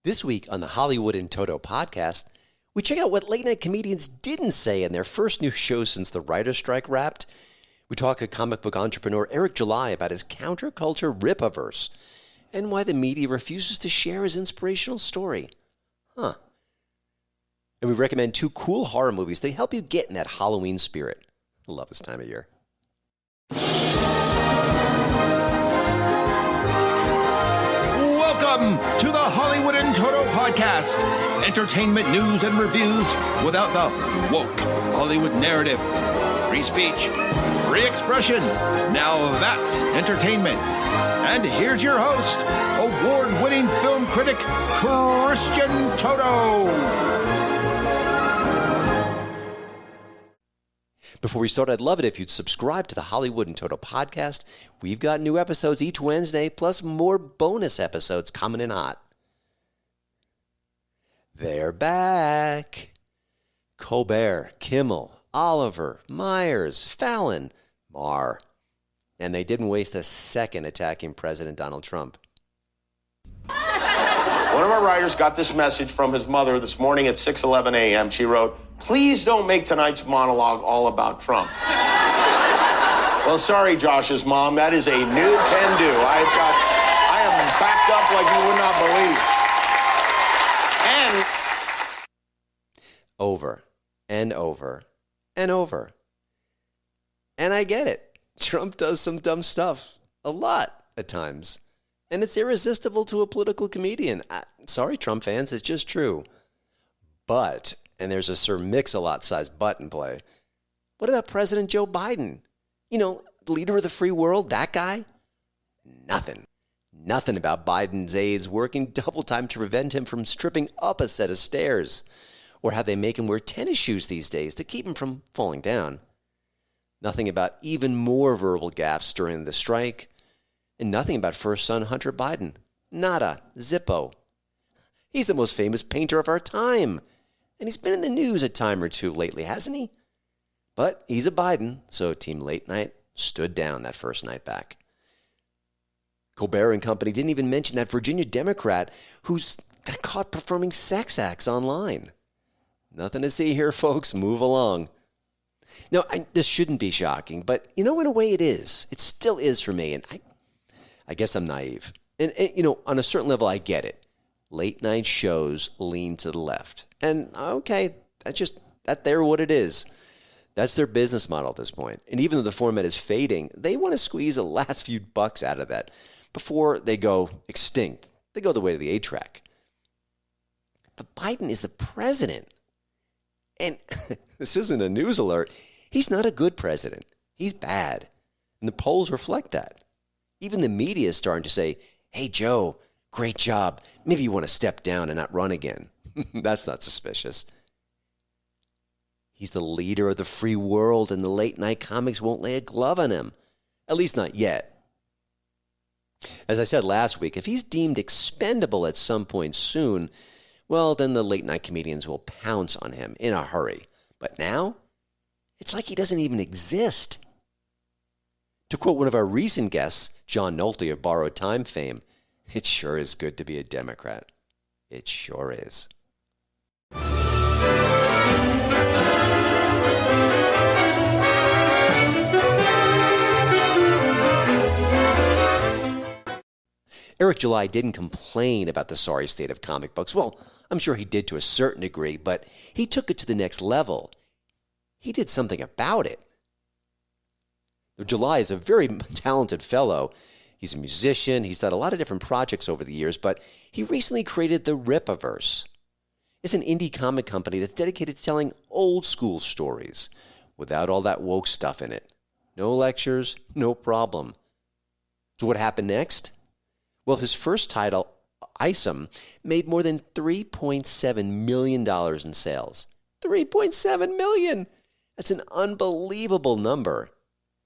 This week on the Hollywood and Toto podcast, we check out what late-night comedians didn't say in their first new show since the writer's strike wrapped. We talk to comic book entrepreneur Eric July about his counterculture Rippaverse and why the media refuses to share his inspirational story. And we recommend 2 cool horror movies to help you get in that Halloween spirit. I love this time of year. Welcome to the Hollywood and Toto podcast. Entertainment news and reviews without the woke Hollywood narrative. Free speech, free expression. Now that's entertainment. And here's your host, award-winning film critic, Christian Toto. Before we start, I'd love it if you'd subscribe to the Hollywood and Toto podcast. We've got new episodes each Wednesday, plus more bonus episodes coming in hot. They're back. Colbert, Kimmel, Oliver, Myers, Fallon, Maher. And they didn't waste a second attacking President Donald Trump. One of our writers got this message from his mother this morning at 6:11 a.m. She wrote, "Please don't make tonight's monologue all about Trump." Well, sorry, Josh's mom. That is a new can-do. I am backed up like you would not believe. And Over and over and over. And I get it. Trump does some dumb stuff. A lot at times. And it's irresistible to a political comedian. Sorry, Trump fans, it's just true. But, and there's a Sir Mix-a-Lot-sized but in play, what about President Joe Biden? You know, leader of the free world, that guy? Nothing. Nothing about Biden's aides working double time to prevent him from stripping up a set of stairs, or how they make him wear tennis shoes these days to keep him from falling down. Nothing about even more verbal gaffes during the strike, and nothing about first son Hunter Biden. Nada. Zippo. He's the most famous painter of our time, and he's been in the news a time or two lately, hasn't he? But he's a Biden, so Team Late Night stood down that first night back. Colbert and company didn't even mention that Virginia Democrat who's got caught performing sex acts online. Nothing to see here, folks. Move along. Now, this shouldn't be shocking, but, you know, in a way it is. It still is for me, and I guess I'm naive. And, you know, on a certain level, I get it. Late night shows lean to the left. And, okay, they're what it is. That's their business model at this point. And even though the format is fading, they want to squeeze the last few bucks out of that before they go extinct. They go the way of the A-track. But Biden is the president. And this isn't a news alert. He's not a good president. He's bad. And the polls reflect that. Even the media is starting to say, "Hey, Joe, great job. Maybe you want to step down and not run again." That's not suspicious. He's the leader of the free world, and the late night comics won't lay a glove on him. At least not yet. As I said last week, if he's deemed expendable at some point soon, well, then the late night comedians will pounce on him in a hurry. But now, it's like he doesn't even exist. To quote one of our recent guests, John Nolte of Borrowed Time fame, "It sure is good to be a Democrat. It sure is." Eric July didn't complain about the sorry state of comic books. Well, I'm sure he did to a certain degree, but he took it to the next level. He did something about it. July is a very talented fellow. He's a musician. He's done a lot of different projects over the years, but he recently created the Rippaverse. It's an indie comic company that's dedicated to telling old school stories without all that woke stuff in it. No lectures, no problem. So what happened next? Well, his first title, Isom, made more than $3.7 million in sales. $3.7 million! That's an unbelievable number.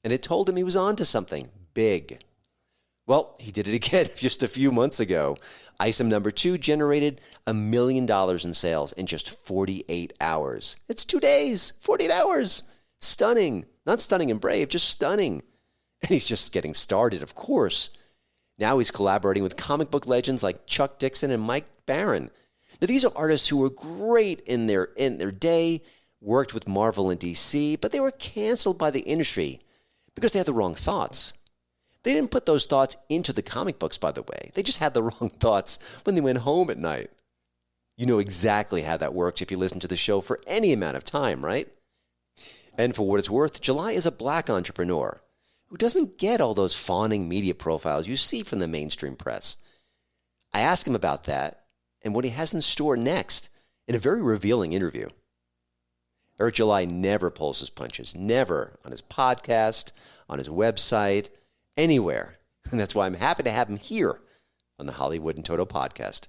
And it told him he was onto something big. Well, he did it again just a few months ago. Isom number 2 generated $1 million in sales in just 48 hours. It's 2 days, 48 hours. Stunning. Not stunning and brave, just stunning. And he's just getting started, of course. Now he's collaborating with comic book legends like Chuck Dixon and Mike Baron. Now, these are artists who were great in their day, worked with Marvel and DC, but they were canceled by the industry because they had the wrong thoughts. They didn't put those thoughts into the comic books, by the way. They just had the wrong thoughts when they went home at night. You know exactly how that works if you listen to the show for any amount of time, right? And for what it's worth, July is a black entrepreneur who doesn't get all those fawning media profiles you see from the mainstream press. I asked him about that and what he has in store next in a very revealing interview. Eric July never pulls his punches, never on his podcast, on his website, anywhere. And that's why I'm happy to have him here on the Hollywood and Toto podcast.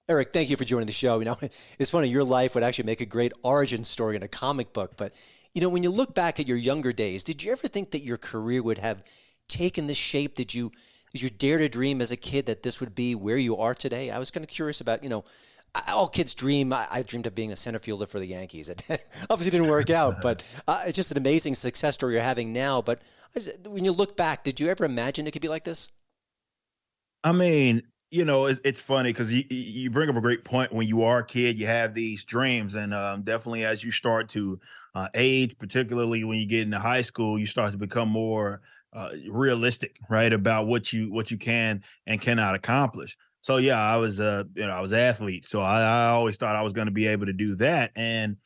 Eric, thank you for joining the show. You know, it's funny, your life would actually make a great origin story in a comic book. But, you know, when you look back at your younger days, did you ever think that your career would have taken the shape? Did you dare to dream as a kid that this would be where you are today? I was kind of curious about, you know, all kids dream. I dreamed of being a center fielder for the Yankees. It obviously didn't work out, but it's just an amazing success story you're having now. But when you look back, did you ever imagine it could be like this? I mean, you know, it's funny because you bring up a great point. When you are a kid, you have these dreams, and definitely as you start to age, particularly when you get into high school, you start to become more realistic, right, about what you can and cannot accomplish. So yeah, I was I was an athlete, so I always thought I was going to be able to do that, and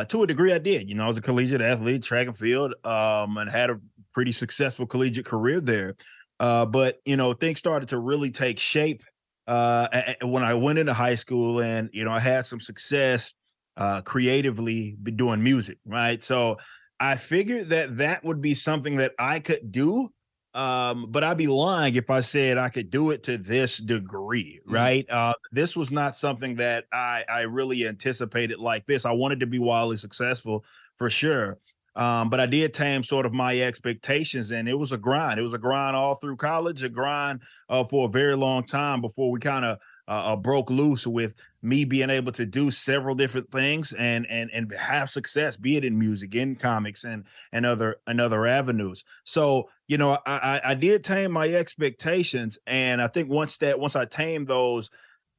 to a degree, I did. You know, I was a collegiate athlete, track and field, and had a pretty successful collegiate career there. But you know, things started to really take shape when I went into high school, and you know, I had some success creatively doing music, right? So I figured that would be something that I could do. But I'd be lying if I said I could do it to this degree, right? This was not something that I really anticipated like this. I wanted to be wildly successful for sure. But I did tame sort of my expectations, and it was a grind. It was a grind all through college, a grind for a very long time before we kind of broke loose with me being able to do several different things and have success, be it in music, in comics, and other avenues. So, you know, I did tame my expectations, and I think once I tamed those,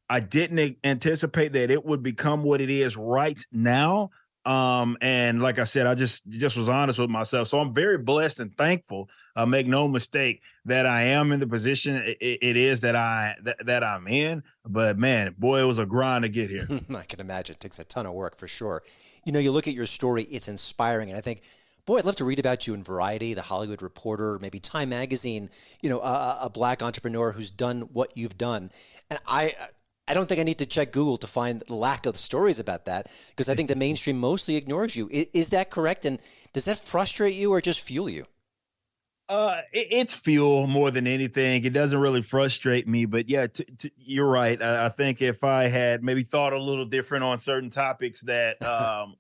I didn't anticipate that it would become what it is right now. And like I said, I just was honest with myself. So I'm very blessed and thankful. Make no mistake that I am in the position it is that I'm in. But man, boy, it was a grind to get here. I can imagine. It takes a ton of work for sure. You know, you look at your story, it's inspiring. And I think, boy, I'd love to read about you in Variety, The Hollywood Reporter, maybe Time Magazine, you know, a black entrepreneur who's done what you've done. And I don't think I need to check Google to find the lack of stories about that, because I think the mainstream mostly ignores you. Is that correct? And does that frustrate you or just fuel you? It's fuel more than anything. It doesn't really frustrate me, but yeah, you're right. I think if I had maybe thought a little different on certain topics, that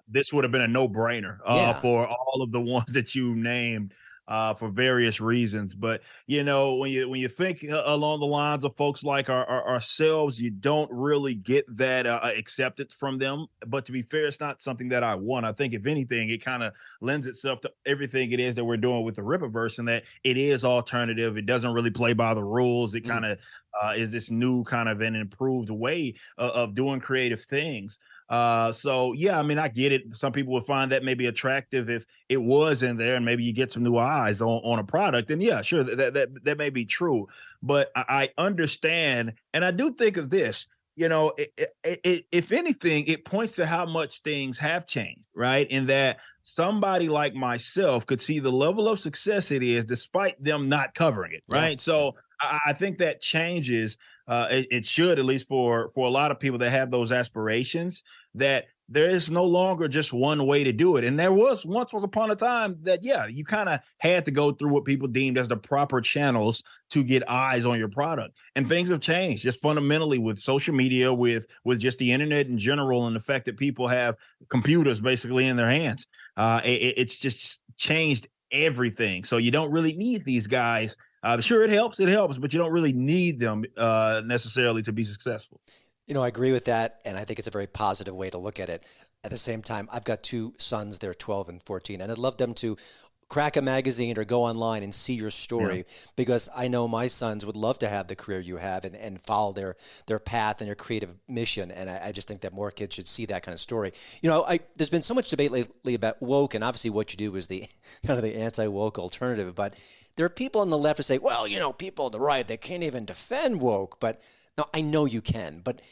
this would have been a no-brainer for all of the ones that you named. For various reasons. But, you know, when you think along the lines of folks like ourselves, you don't really get that acceptance from them. But to be fair, it's not something that I want. I think if anything, it kind of lends itself to everything it is that we're doing with the Rippaverse, and that it is alternative. It doesn't really play by the rules. It kind of is this new kind of an improved way of doing creative things. So yeah, I mean, I get it. Some people would find that maybe attractive if it was in there, and maybe you get some new eyes on a product. And yeah, sure, that may be true, but I understand. And I do think of this, you know, if anything, it points to how much things have changed, right? In that somebody like myself could see the level of success it is despite them not covering it, right? Yeah. So I think that changes. It should, at least for a lot of people that have those aspirations, that there is no longer just one way to do it. And there was once upon a time that, yeah, you kind of had to go through what people deemed as the proper channels to get eyes on your product. And things have changed just fundamentally with social media, with just the internet in general, and the fact that people have computers basically in their hands. It's just changed everything. So you don't really need these guys. Sure, it helps, but you don't really need them necessarily to be successful. You know, I agree with that, and I think it's a very positive way to look at it. At the same time, I've got two sons, they're 12 and 14, and I'd love them to crack a magazine or go online and see your story, because I know my sons would love to have the career you have and follow their path and their creative mission. And I just think that more kids should see that kind of story. There's been so much debate lately about woke, and obviously what you do is the kind of the anti-woke alternative. But there are people on the left who say, well, people on the right, they can't even defend woke. But no, I know you can. But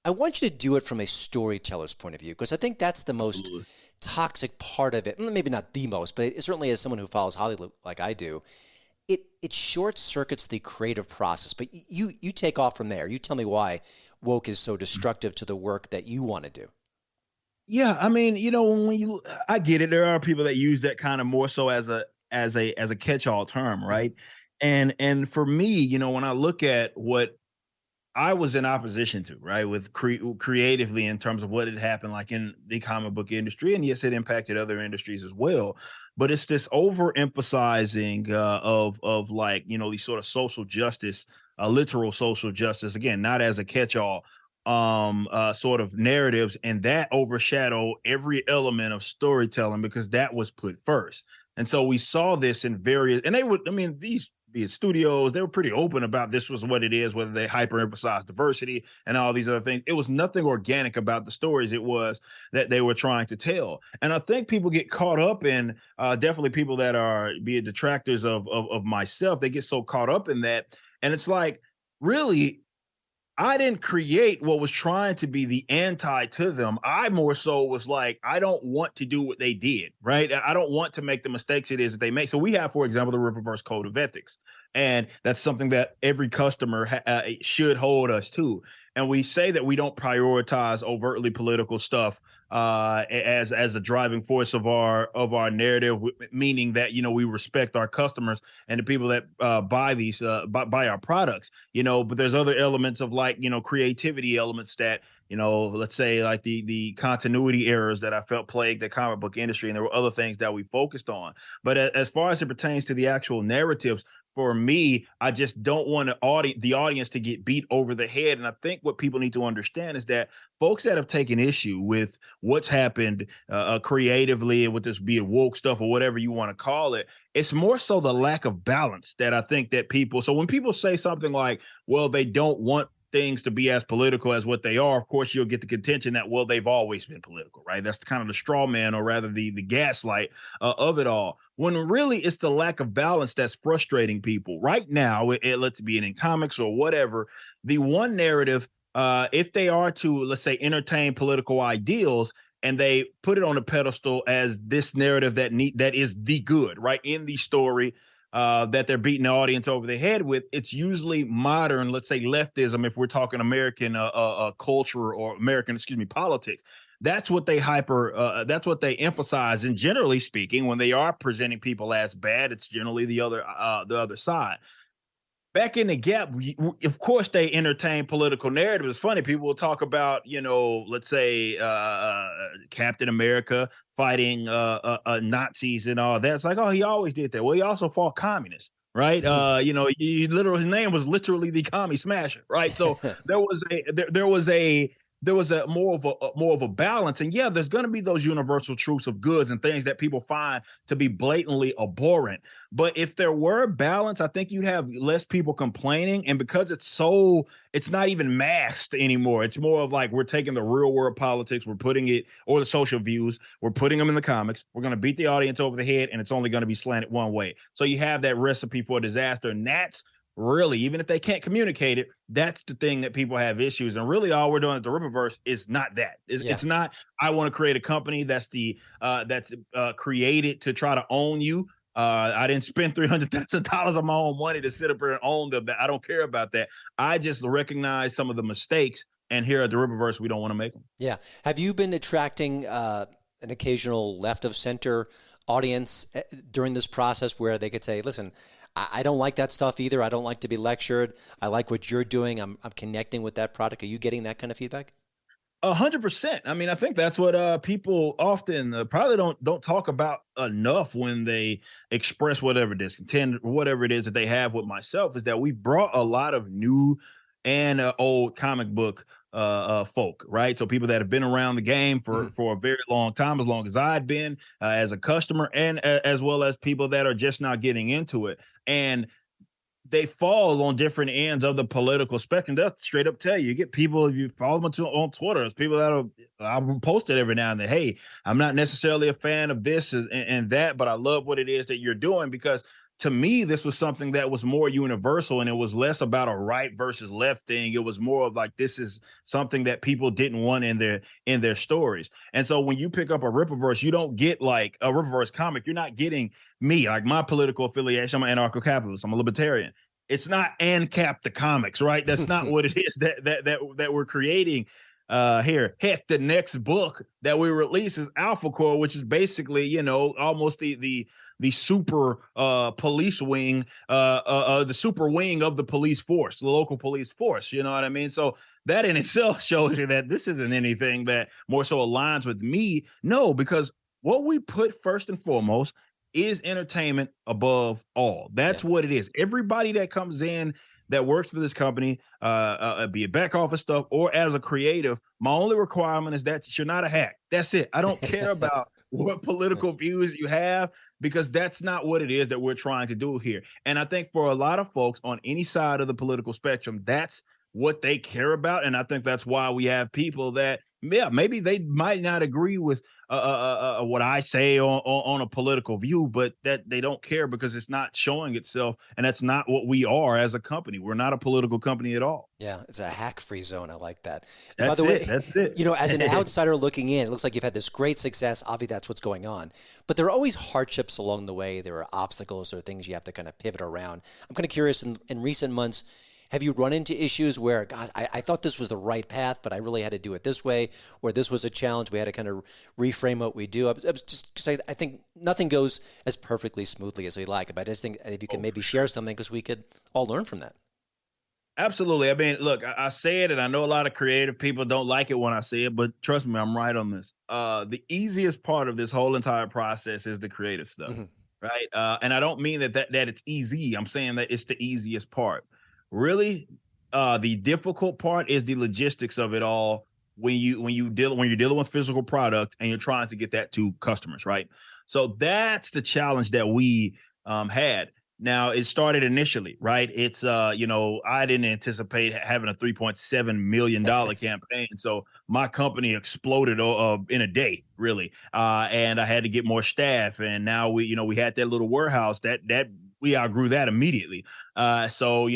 I want you to do it from a storyteller's point of view, because I think that's the most toxic part of it. Maybe not the most, but it certainly, as someone who follows Hollywood like I do, it short circuits the creative process. But you take off from there. You tell me why woke is so destructive to the work that you want to do. Yeah, I mean, I get it. There are people that use that kind of more so as a catch-all term, right? And for me, when I look at what I was in opposition to, right, with creatively in terms of what had happened, like in the comic book industry, and yes, it impacted other industries as well. But it's this overemphasizing of like these sort of social justice, literal social justice, again, not as a catch-all, sort of narratives, and that overshadow every element of storytelling because that was put first. And so we saw this in various, and these be it studios, they were pretty open about this was what it is, whether they hyper-emphasize diversity and all these other things. It was nothing organic about the stories. It was that they were trying to tell. And I think people get caught up in, definitely people that are, be it detractors of myself, they get so caught up in that. And it's like, really, I didn't create what was trying to be the anti to them. I more so was like, I don't want to do what they did, right? I don't want to make the mistakes it is that they make. So we have, for example, the Rippaverse Code of Ethics. And that's something that every customer should hold us to. And we say that we don't prioritize overtly political stuff as a driving force of our narrative, meaning that we respect our customers and the people that buy our products. But there's other elements of like creativity elements that let's say like the continuity errors that I felt plagued the comic book industry, and there were other things that we focused on. But as far as it pertains to the actual narratives, for me, I just don't want the audience to get beat over the head. And I think what people need to understand is that folks that have taken issue with what's happened creatively, with this be it woke stuff or whatever you want to call it, it's more so the lack of balance that I think that people. So when people say something like, well, they don't want things to be as political as what they are, of course, you'll get the contention that, well, they've always been political, right? That's kind of the straw man, or rather the gaslight of it all. When really it's the lack of balance that's frustrating people. Right now, let's be it in comics or whatever, the one narrative, if they are to, let's say, entertain political ideals, and they put it on a pedestal as this narrative that is the good, right, in the story, that they're beating the audience over the head with, it's usually modern, let's say leftism, if we're talking American culture or American, politics. That's what they that's what they emphasize. And generally speaking, when they are presenting people as bad, it's generally the other side. Back in the Gap, of course, they entertain political narrative. It's funny. People will talk about, let's say Captain America fighting Nazis and all that. It's like, oh, he always did that. Well, he also fought communists, right? His name was literally the Commie Smasher, right? So there was a more of a balance. And yeah, there's going to be those universal truths of goods and things that people find to be blatantly abhorrent. But if there were balance, I think you'd have less people complaining. And because it's not even masked anymore. It's more of like, we're taking the real world politics, we're putting it, or the social views, we're putting them in the comics. We're going to beat the audience over the head, and it's only going to be slanted one way. So you have that recipe for disaster. And that's really, even if they can't communicate it, that's the thing that people have issues. And really all we're doing at the Rippaverse is not that. It's not, I want to create a company that's created to try to own you. I didn't spend $300,000 of my own money to sit up here and own them. I don't care about that. I just recognize some of the mistakes, and here at the Rippaverse, we don't want to make them. Yeah. Have you been attracting an occasional left of center audience during this process where they could say, listen, I don't like that stuff either. I don't like to be lectured. I like what you're doing. I'm connecting with that product. Are you getting that kind of feedback? 100%. I mean, I think that's what people often probably don't talk about enough when they express whatever discontent, whatever it is that they have with myself, is that we brought a lot of new and old comic book folk, right? So people that have been around the game for a very long time, as long as I'd been as a customer, and as well as people that are just now getting into it. And they fall on different ends of the political spectrum. They'll straight up tell you. You get people, if you follow them on Twitter, there's people I'll post it every now and then. Hey, I'm not necessarily a fan of this and that, but I love what it is that you're doing, because to me, this was something that was more universal, and it was less about a right versus left thing. It was more of like, this is something that people didn't want in their stories. And so when you pick up a Rippaverse, you don't get like a Rippaverse comic. You're not getting me, like my political affiliation. I'm an anarcho-capitalist. I'm a libertarian. It's not ANCAP the comics, right? That's not what it is that we're creating here. Heck, the next book that we release is Alpha Core, which is basically, almost the super police wing, the super wing of the police force, the local police force. You know what I mean? So that in itself shows you that this isn't anything that more so aligns with me. No, because what we put first and foremost is entertainment above all. That's what it is. Everybody that comes in that works for this company, be it back office stuff or as a creative, my only requirement is that you're not a hack. That's it. I don't care about what political views you have, because that's not what it is that we're trying to do here. And I think for a lot of folks on any side of the political spectrum, that's what they care about. And I think that's why we have people that, maybe they might not agree with what I say on a political view, but that they don't care because it's not showing itself. And that's not what we are as a company. We're not a political company at all. Yeah, it's a hack-free zone. I like that. That's By the way, that's it. As an outsider looking in, it looks like you've had this great success. Obviously, that's what's going on. But there are always hardships along the way. There are obstacles. There are things you have to kind of pivot around. I'm kind of curious, in recent months, have you run into issues where, God, I thought this was the right path, but I really had to do it this way, or this was a challenge, we had to kind of reframe what we do? I was just because I think nothing goes as perfectly smoothly as we like, but I just think if you can maybe share something, because we could all learn from that. Absolutely. I mean, look, I say it, and I know a lot of creative people don't like it when I say it, but trust me, I'm right on this. The easiest part of this whole entire process is the creative stuff, right? And I don't mean that it's easy. I'm saying that it's the easiest part. Really, the difficult part is the logistics of it all when you're dealing with physical product and you're trying to get that to customers, right? So that's the challenge that we had. Now, it started initially, right? It's I didn't anticipate having a $3.7 million campaign, so my company exploded in a day, really, and I had to get more staff, and now we had that little warehouse that we outgrew that immediately. So,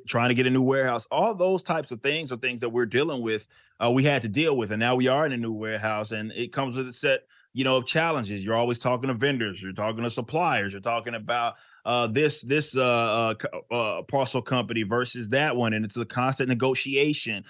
trying to get a new warehouse, all those types of things are things that we're dealing with. We had to deal with, and now we are in a new warehouse, and it comes with a set, of challenges. You're always talking to vendors, you're talking to suppliers, you're talking about this parcel company versus that one, and it's a constant negotiation.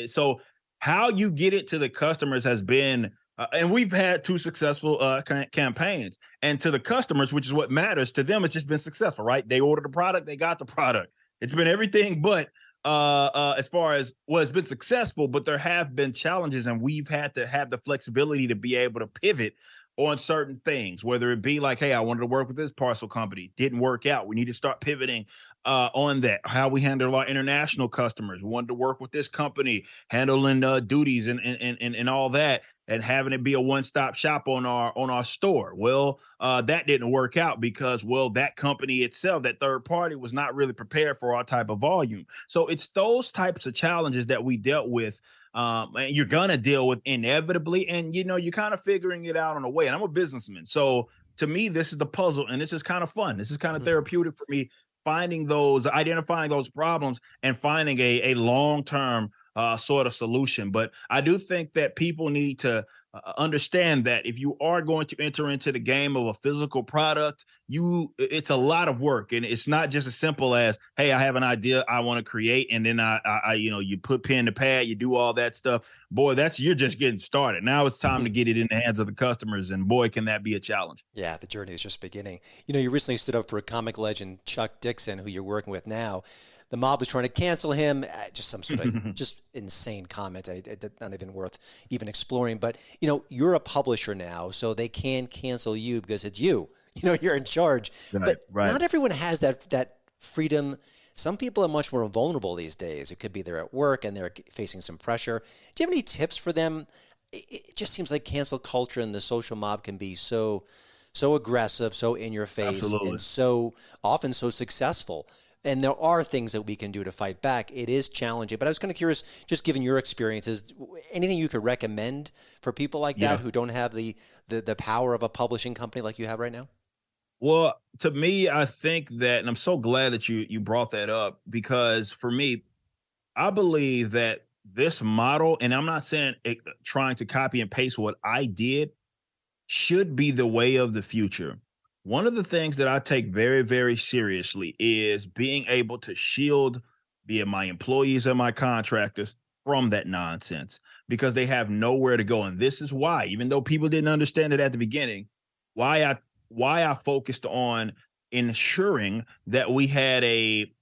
So how you get it to the customers has been and we've had 2 successful campaigns, and to the customers, which is what matters to them, it's just been successful, right? They ordered the product, they got the product. It's been everything but as far as, well, it's been successful, but there have been challenges, and we've had to have the flexibility to be able to pivot on certain things, whether it be like, hey, I wanted to work with this parcel company, didn't work out. We need to start pivoting on that. How we handle our international customers. We wanted to work with this company, handling duties and all that, and having it be a one-stop shop on our store. Well, that didn't work out because, well, that company itself, that third party, was not really prepared for our type of volume. So it's those types of challenges that we dealt with. And you're gonna deal with inevitably, and you're kind of figuring it out on the way. And I'm a businessman, so to me, this is the puzzle, and this is kind of fun. This is kind of therapeutic for me, identifying those problems, and finding a long-term sort of solution. But I do think that people need to understand that if you are going to enter into the game of a physical product, it's a lot of work, and it's not just as simple as, hey, I have an idea I want to create, and then I you put pen to pad, you do all that stuff. Boy, you're just getting started. Now it's time to get it in the hands of the customers, and boy, can that be a challenge. Yeah, the journey is just beginning. You recently stood up for a comic legend, Chuck Dixon, who you're working with now. The mob was trying to cancel him. Just some sort of just insane comment. Not even worth even exploring. But, you're a publisher now, so they can cancel you because it's you. You're in charge. Right, but not everyone has that freedom. Some people are much more vulnerable these days. It could be they're at work and they're facing some pressure. Do you have any tips for them? It just seems like cancel culture and the social mob can be so aggressive, so in your face, Absolutely. and so often so successful. And there are things that we can do to fight back. It is challenging, but I was kind of curious, just given your experiences, anything you could recommend for people like that who don't have the power of a publishing company like you have right now? Well, to me, I think that, and I'm so glad that you brought that up, because for me, I believe that this model, and I'm not saying trying to copy and paste what I did, should be the way of the future. One of the things that I take very, very seriously is being able to shield, be it my employees and my contractors, from that nonsense, because they have nowhere to go. And this is why, even though people didn't understand it at the beginning, why I focused on ensuring that we had a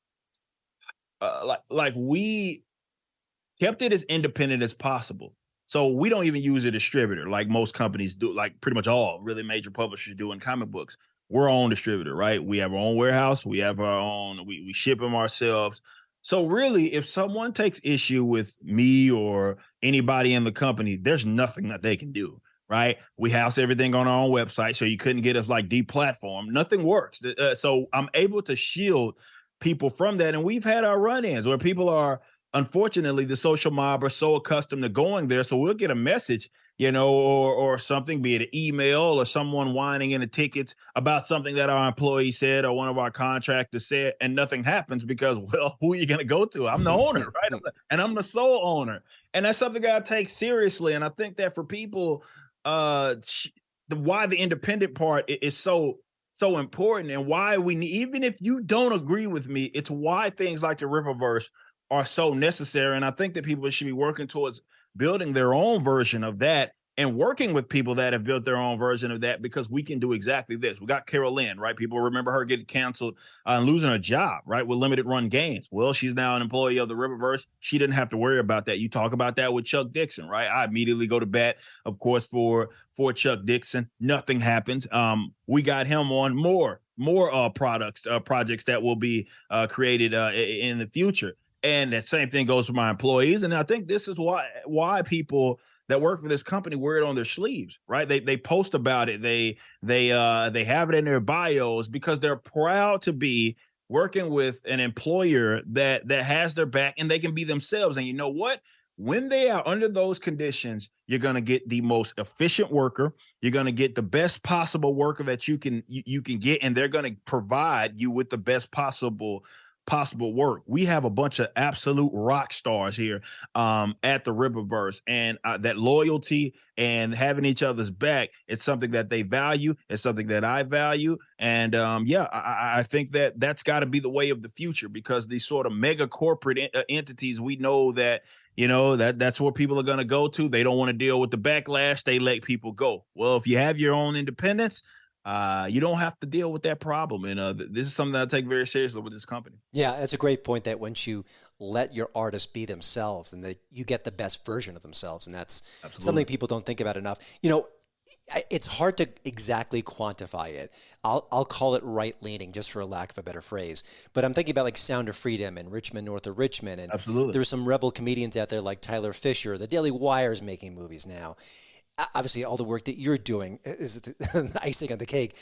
we kept it as independent as possible. So we don't even use a distributor like most companies do, like pretty much all really major publishers do in comic books. We're our own distributor, right? We have our own warehouse. We have our own, we ship them ourselves. So really, if someone takes issue with me or anybody in the company, there's nothing that they can do, right? We house everything on our own website, so you couldn't get us like deplatformed. Nothing works. So I'm able to shield people from that. And we've had our run-ins where people are, unfortunately, the social mob are so accustomed to going there. So we'll get a message, or something, be it an email or someone whining in the tickets about something that our employee said or one of our contractors said, and nothing happens because, well, who are you going to go to? I'm the owner, right? And I'm the sole owner. And that's something I take seriously. And I think that for people, why the independent part is so important, and why we need, even if you don't agree with me, it's why things like the Rippaverse are so necessary. And I think that people should be working towards building their own version of that and working with people that have built their own version of that, because we can do exactly this. We got Carol Lynn, right? People remember her getting canceled and losing her job, right? With limited run games. Well, she's now an employee of the Rippaverse. She didn't have to worry about that. You talk about that with Chuck Dixon, right? I immediately go to bat, of course, for Chuck Dixon. Nothing happens. We got him on more projects that will be created in the future. And that same thing goes for my employees. And I think this is why people that work for this company wear it on their sleeves, right? They post about it. They have it in their bios, because they're proud to be working with an employer that has their back, and they can be themselves. And you know what? When they are under those conditions, you're going to get the most efficient worker. You're going to get the best possible worker that you can get, and they're going to provide you with the best possible work. We have a bunch of absolute rock stars here at the Rippaverse, and that loyalty and having each other's back, it's something that they value. It's something that I value. And I think that that's got to be the way of the future, because these sort of mega corporate entities, we know that, that's where people are going to go to. They don't want to deal with the backlash. They let people go. Well, if you have your own independence, you don't have to deal with that problem. And this is something that I take very seriously with this company. Yeah, that's a great point, that once you let your artists be themselves, and that you get the best version of themselves. And that's something people don't think about enough. It's hard to exactly quantify it. I'll call it right-leaning, just for a lack of a better phrase. But I'm thinking about like Sound of Freedom and Richmond North of Richmond. And there's some rebel comedians out there like Tyler Fisher. The Daily Wire's making movies now. Obviously, all the work that you're doing is the icing on the cake.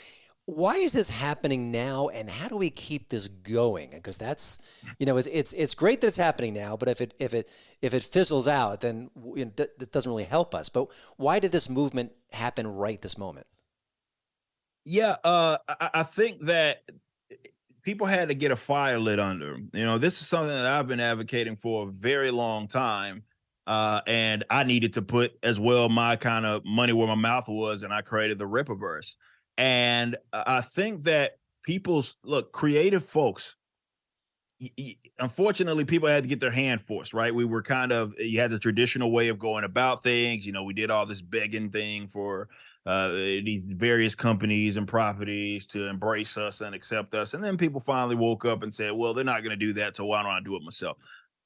Why is this happening now, and how do we keep this going? Because that's, it's great that it's happening now, but if it fizzles out, then that doesn't really help us. But why did this movement happen right this moment? Yeah, I think that people had to get a fire lit under them. This is something that I've been advocating for a very long time. And I needed to put as well my kind of money where my mouth was, and I created the Rippaverse. And I think that creative folks, unfortunately, people had to get their hand forced, right? We were you had the traditional way of going about things. We did all this begging thing for these various companies and properties to embrace us and accept us. And then people finally woke up and said, well, they're not going to do that, so why don't I do it myself?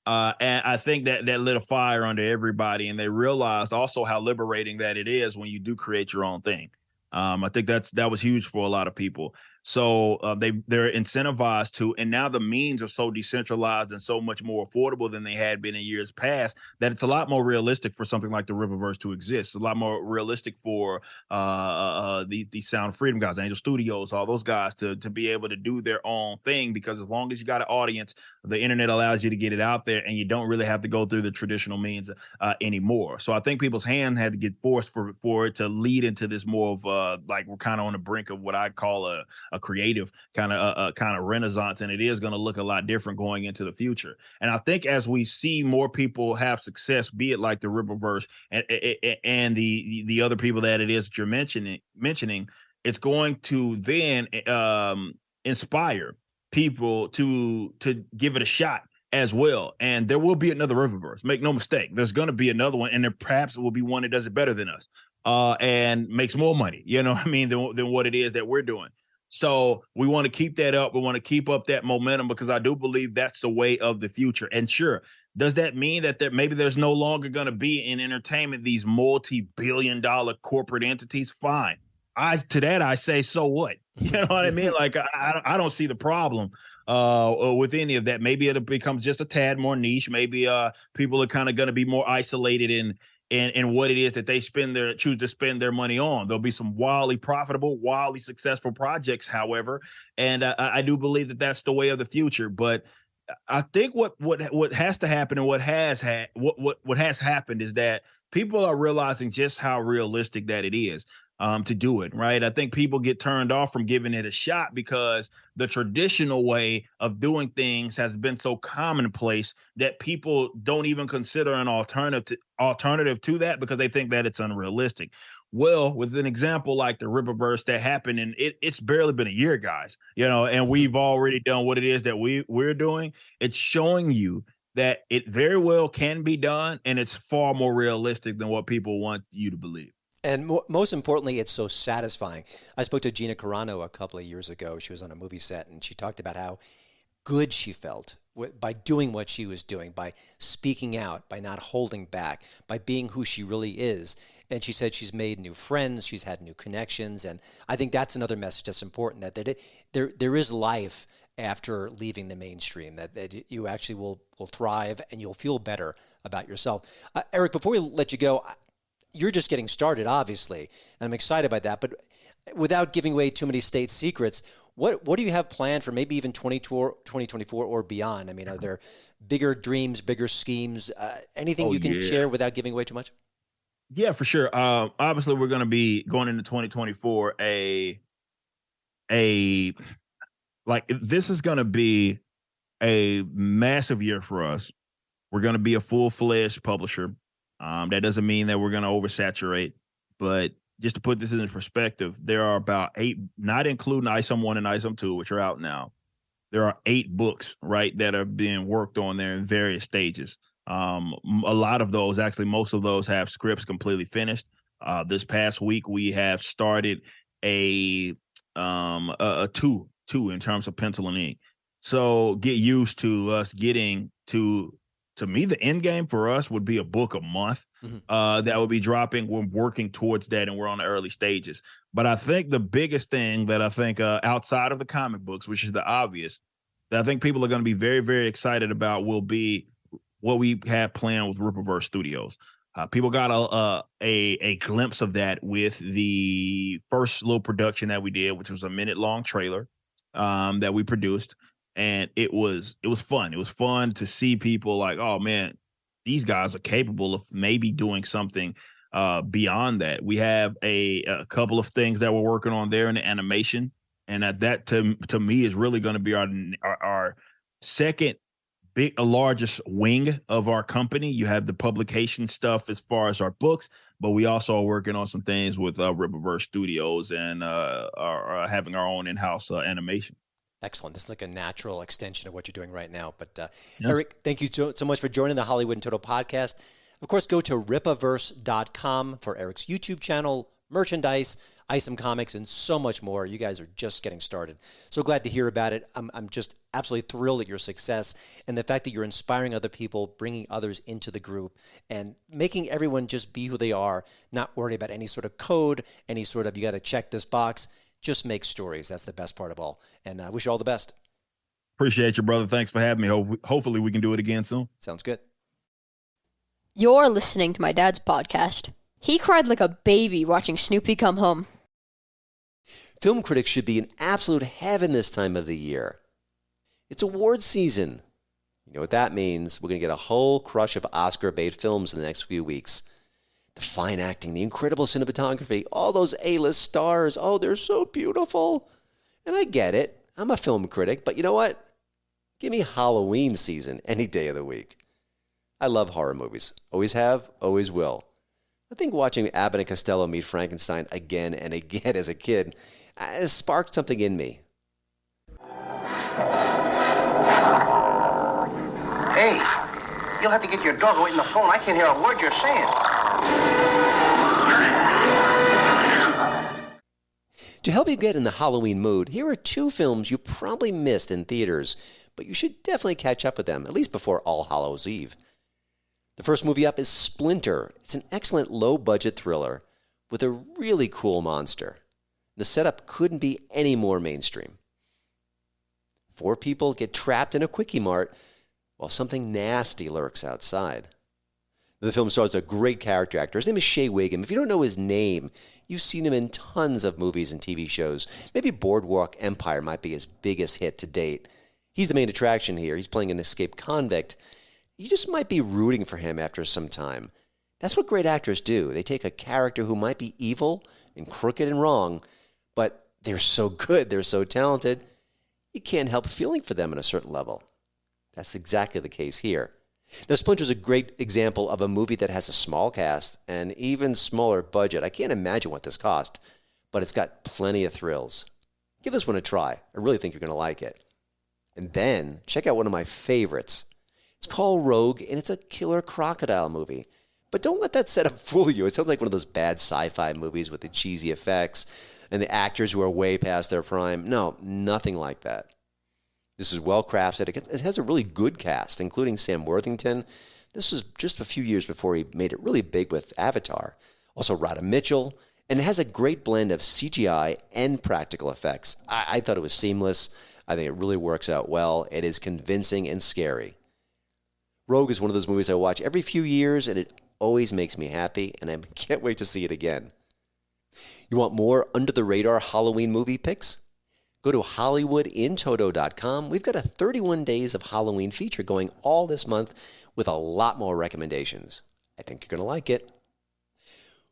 And I think that lit a fire under everybody, and they realized also how liberating that it is when you do create your own thing. I think that was huge for a lot of people. So they're incentivized to, and now the means are so decentralized and so much more affordable than they had been in years past that it's a lot more realistic for something like the Rippaverse to exist. It's a lot more realistic for the Sound Freedom guys, Angel Studios, all those guys to be able to do their own thing, because as long as you got an audience, the internet allows you to get it out there, and you don't really have to go through the traditional means anymore. So I think people's hand had to get forced for it to lead into this more of like we're kind of on the brink of what I call a creative kind of renaissance, and it is going to look a lot different going into the future. And I think as we see more people have success, be it like the Rippaverse and the other people that it is that you're mentioning, it's going to then inspire people to give it a shot as well. And there will be another Rippaverse. Make no mistake, there's going to be another one, and there perhaps will be one that does it better than us and makes more money, you know what I mean, than what it is that we're doing. So we want to keep that up. We want to keep up that momentum, because I do believe that's the way of the future. And sure, does that mean that maybe there's no longer going to be in entertainment these multi-billion-dollar corporate entities? Fine. I say, so what? You know what I mean? Like, I don't see the problem with any of that. Maybe it becomes just a tad more niche. Maybe people are kind of going to be more isolated in what it is that they choose to spend their money on. There'll be some wildly profitable, wildly successful projects, however, and I do believe that that's the way of the future. But I think what has to happen, and what has happened, is that people are realizing just how realistic that it is to do it, right? I think people get turned off from giving it a shot because the traditional way of doing things has been so commonplace that people don't even consider an alternative to that, because they think that it's unrealistic. Well, with an example like the Rippaverse that happened, and it's barely been a year, guys, you know, and we've already done what it is that we're doing. It's showing you that it very well can be done, and it's far more realistic than what people want you to believe. And most importantly, it's so satisfying. I spoke to Gina Carano a couple of years ago. She was on a movie set, and she talked about how good she felt by doing what she was doing, by speaking out, by not holding back, by being who she really is. And she said she's made new friends, she's had new connections, and I think that's another message that's important, that there is life after leaving the mainstream, that you actually will thrive and you'll feel better about yourself. Eric, before we let you go, you're just getting started, obviously, and I'm excited by that. But without giving away too many state secrets, what do you have planned for maybe even 2024 or beyond? I mean, are there bigger dreams, bigger schemes, anything you can share without giving away too much? Yeah, for sure. Obviously, we're going to be going into 2024. This is going to be a massive year for us. We're going to be a full-fledged publisher. That doesn't mean that we're going to oversaturate, but just to put this in perspective, there are about 8, not including Isom 1 and Isom 2, which are out now. There are 8 books, right, that are being worked on there in various stages. A lot of those, actually, most of those have scripts completely finished. This past week, we have started a 2 in terms of pencil and ink. So get used to us getting to me, the end game for us would be a book a month that would be dropping. We're working towards that, and we're on the early stages. But I think the biggest thing that I think outside of the comic books, which is the obvious, that I think people are going to be very, very excited about will be what we have planned with Rippaverse Studios. People got a glimpse of that with the first little production that we did, which was a minute-long trailer that we produced. And it was fun. It was fun to see people like, oh man, these guys are capable of maybe doing something beyond that. We have a couple of things that we're working on there in the animation, and that to me is really going to be our second largest wing of our company. You have the publication stuff as far as our books, but we also are working on some things with Rippaverse Studios and are having our own in-house animation. Excellent. This is like a natural extension of what you're doing right now. But Eric, thank you so much for joining the Hollywood in Toto podcast. Of course, go to Rippaverse.com for Eric's YouTube channel, merchandise, Isom comics, and so much more. You guys are just getting started. So glad to hear about it. I'm just absolutely thrilled at your success and the fact that you're inspiring other people, bringing others into the group, and making everyone just be who they are, not worrying about any sort of code, any sort of you got to check this box. just make stories. That's the best part of all. And I wish you all the best. Appreciate you, brother. Thanks for having me. Hopefully we can do it again soon. Sounds good. You're listening to my dad's podcast. He cried like a baby watching Snoopy come home. Film critics should be in absolute heaven this time of the year. It's award season. You know what that means. We're going to get a whole crush of Oscar-bait films in the next few weeks. The fine acting, the incredible cinematography, all those A-list stars. Oh, they're so beautiful. And I get it. I'm a film critic, but you know what? Give me Halloween season any day of the week. I love horror movies. Always have, always will. I think watching Abbott and Costello meet Frankenstein again and again as a kid has sparked something in me. Hey, you'll have to get your dog away from the phone. I can't hear a word you're saying. To help you get in the Halloween mood, here are 2 films you probably missed in theaters, but you should definitely catch up with them, at least before All Hallows Eve. The first movie up is Splinter. It's an excellent low-budget thriller with a really cool monster. The setup couldn't be any more mainstream. 4 people get trapped in a Quickie Mart while something nasty lurks outside. The film stars a great character actor. His name is Shea Wiggum. If you don't know his name, you've seen him in tons of movies and TV shows. Maybe Boardwalk Empire might be his biggest hit to date. He's the main attraction here. He's playing an escaped convict. You just might be rooting for him after some time. That's what great actors do. They take a character who might be evil and crooked and wrong, but they're so good, they're so talented, you can't help feeling for them on a certain level. That's exactly the case here. Now, Splinter's a great example of a movie that has a small cast and even smaller budget. I can't imagine what this cost, but it's got plenty of thrills. Give this one a try. I really think you're going to like it. And then check out one of my favorites. It's called Rogue, and it's a killer crocodile movie. But don't let that setup fool you. It sounds like one of those bad sci-fi movies with the cheesy effects and the actors who are way past their prime. No, nothing like that. This is well crafted. It has a really good cast, including Sam Worthington. This was just a few years before he made it really big with Avatar. Also Radha Mitchell. And it has a great blend of CGI and practical effects. I thought it was seamless. I think it really works out well. It is convincing and scary. Rogue is one of those movies I watch every few years, and it always makes me happy, and I can't wait to see it again. You want more under-the-radar Halloween movie picks? Go to HollywoodInToto.com. We've got a 31 Days of Halloween feature going all this month with a lot more recommendations. I think you're going to like it.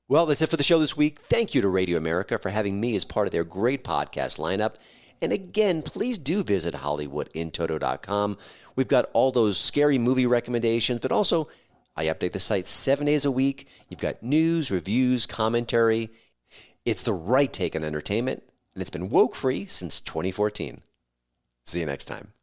Well, that's it for the show this week. Thank you to Radio America for having me as part of their great podcast lineup. And again, please do visit HollywoodInToto.com. We've got all those scary movie recommendations, but also I update the site 7 days a week. You've got news, reviews, commentary. It's the right take on entertainment, and it's been woke-free since 2014. See you next time.